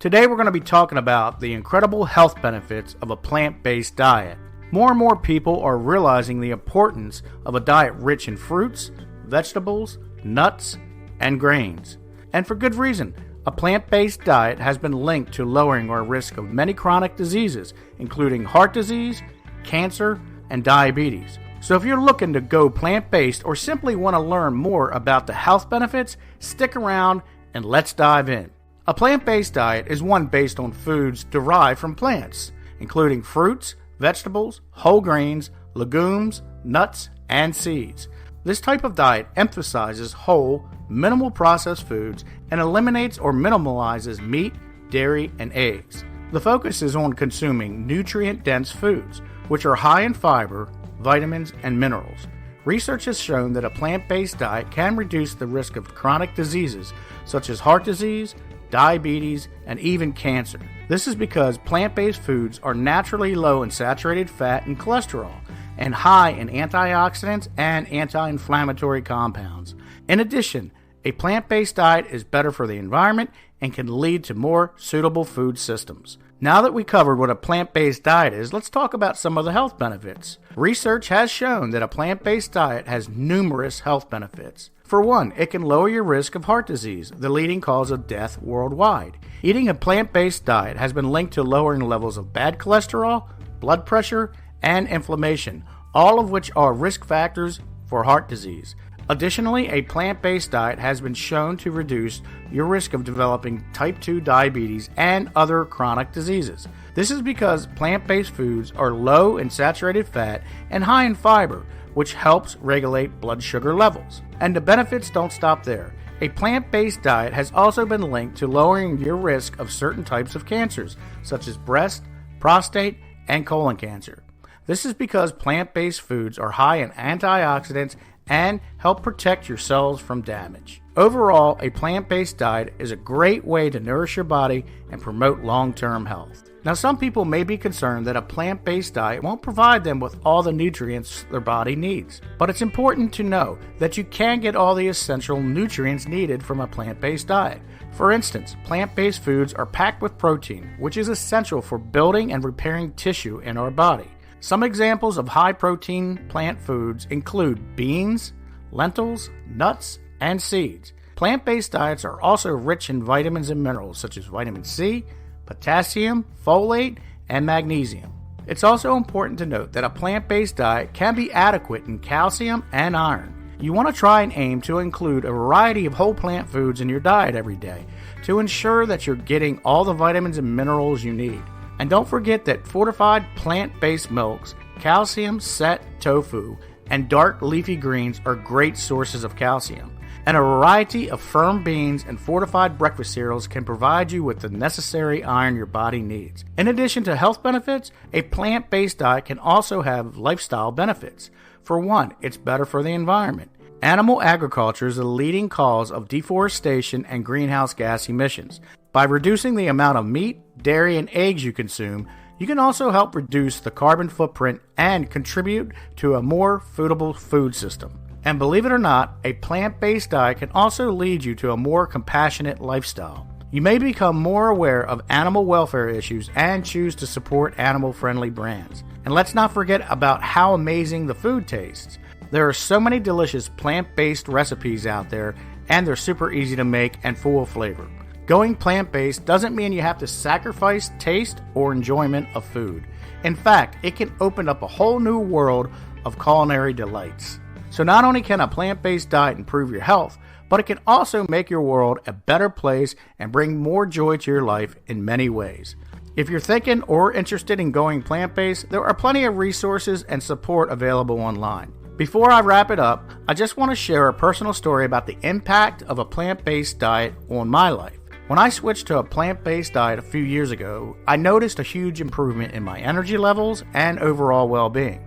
Today we're going to be talking about the incredible health benefits of a plant-based diet. More and more people are realizing the importance of a diet rich in fruits, vegetables, nuts, and grains. And for good reason. A plant-based diet has been linked to lowering our risk of many chronic diseases, including heart disease, cancer, and diabetes. So if you're looking to go plant-based or simply want to learn more about the health benefits, stick around and let's dive in. A plant-based diet is one based on foods derived from plants, including fruits, vegetables, whole grains, legumes, nuts, and seeds. This type of diet emphasizes whole, minimal processed foods and eliminates or minimalizes meat, dairy, and eggs. The focus is on consuming nutrient-dense foods, which are high in fiber, vitamins, and minerals. Research has shown that a plant-based diet can reduce the risk of chronic diseases such as heart disease, diabetes, and even cancer. This is because plant-based foods are naturally low in saturated fat and cholesterol, and high in antioxidants and anti-inflammatory compounds. In addition, a plant-based diet is better for the environment and can lead to more suitable food systems. Now that we covered what a plant-based diet is, let's talk about some of the health benefits. Research has shown that a plant-based diet has numerous health benefits. For one, it can lower your risk of heart disease, the leading cause of death worldwide. Eating a plant-based diet has been linked to lowering levels of bad cholesterol, blood pressure, and inflammation, all of which are risk factors for heart disease. Additionally, a plant-based diet has been shown to reduce your risk of developing type 2 diabetes and other chronic diseases. This is because plant-based foods are low in saturated fat and high in fiber, which helps regulate blood sugar levels. And the benefits don't stop there. A plant-based diet has also been linked to lowering your risk of certain types of cancers, such as breast, prostate, and colon cancer. This is because plant-based foods are high in antioxidants and help protect your cells from damage. Overall, a plant-based diet is a great way to nourish your body and promote long-term health. Now, some people may be concerned that a plant-based diet won't provide them with all the nutrients their body needs. But it's important to know that you can get all the essential nutrients needed from a plant-based diet. For instance, plant-based foods are packed with protein, which is essential for building and repairing tissue in our body. Some examples of high-protein plant foods include beans, lentils, nuts, and seeds. Plant-based diets are also rich in vitamins and minerals such as vitamin C, potassium, folate, and magnesium. It's also important to note that a plant-based diet can be adequate in calcium and iron. You want to try and aim to include a variety of whole plant foods in your diet every day to ensure that you're getting all the vitamins and minerals you need. And don't forget that fortified plant-based milks, calcium set tofu, and dark leafy greens are great sources of calcium. And a variety of firm beans and fortified breakfast cereals can provide you with the necessary iron your body needs. In addition to health benefits, a plant-based diet can also have lifestyle benefits. For one, it's better for the environment. Animal agriculture is the leading cause of deforestation and greenhouse gas emissions. By reducing the amount of meat, dairy, and eggs you consume, you can also help reduce the carbon footprint and contribute to a more foodable food system. And believe it or not, a plant-based diet can also lead you to a more compassionate lifestyle. You may become more aware of animal welfare issues and choose to support animal-friendly brands. And let's not forget about how amazing the food tastes. There are so many delicious plant-based recipes out there, and they're super easy to make and full of flavor. Going plant-based doesn't mean you have to sacrifice taste or enjoyment of food. In fact, it can open up a whole new world of culinary delights. So not only can a plant-based diet improve your health, but it can also make your world a better place and bring more joy to your life in many ways. If you're thinking or interested in going plant-based, there are plenty of resources and support available online. Before I wrap it up, I just want to share a personal story about the impact of a plant-based diet on my life. When I switched to a plant-based diet a few years ago, I noticed a huge improvement in my energy levels and overall well-being.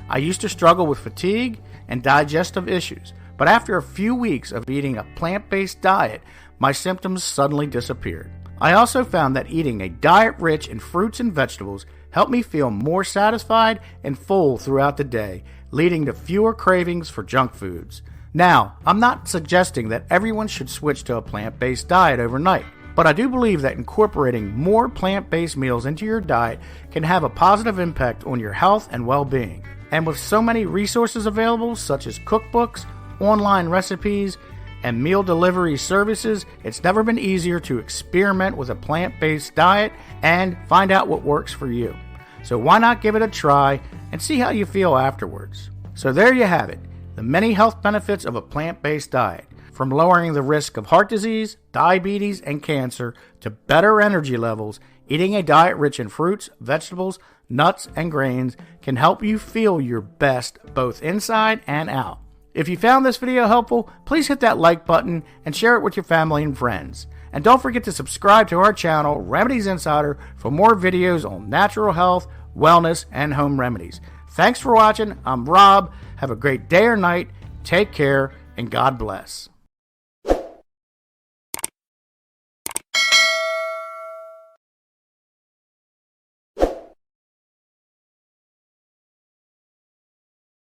I used to struggle with fatigue and digestive issues, but after a few weeks of eating a plant-based diet, my symptoms suddenly disappeared. I also found that eating a diet rich in fruits and vegetables helped me feel more satisfied and full throughout the day, leading to fewer cravings for junk foods. Now, I'm not suggesting that everyone should switch to a plant-based diet overnight. But I do believe that incorporating more plant-based meals into your diet can have a positive impact on your health and well-being. And with so many resources available, such as cookbooks, online recipes, and meal delivery services, it's never been easier to experiment with a plant-based diet and find out what works for you. So why not give it a try and see how you feel afterwards? So there you have it, the many health benefits of a plant-based diet. From lowering the risk of heart disease, diabetes, and cancer to better energy levels, eating a diet rich in fruits, vegetables, nuts, and grains can help you feel your best both inside and out. If you found this video helpful, please hit that like button and share it with your family and friends. And don't forget to subscribe to our channel, Remedies Insider, for more videos on natural health, wellness, and home remedies. Thanks for watching. I'm Rob. Have a great day or night. Take care, and God bless.